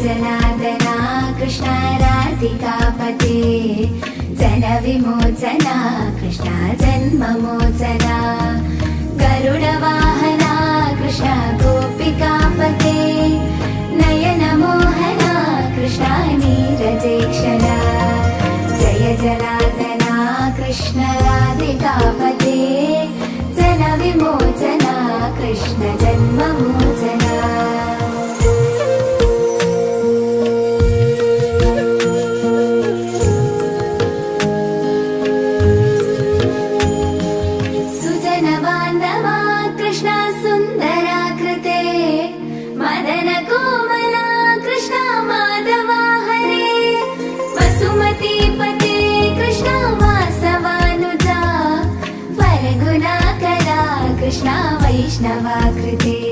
जनार्दना Krishna राधिकापते जनविमोचना Krishna जन्ममोचना गरुडवाहना Krishna गोपिकापते नयनमोहना Krishna नीरजेक्षरा Jai जनार्दना Krishna राधिकापते जनविमोचना Krishna जन्ममोचना सुजनबान्धवा Krishna सुन्दराकृते Madan Komla Krishna Madhava Hare वसुमतीपते Krishna वासवानुजा वरगुणाकरा Krishna वैष्णवाकृते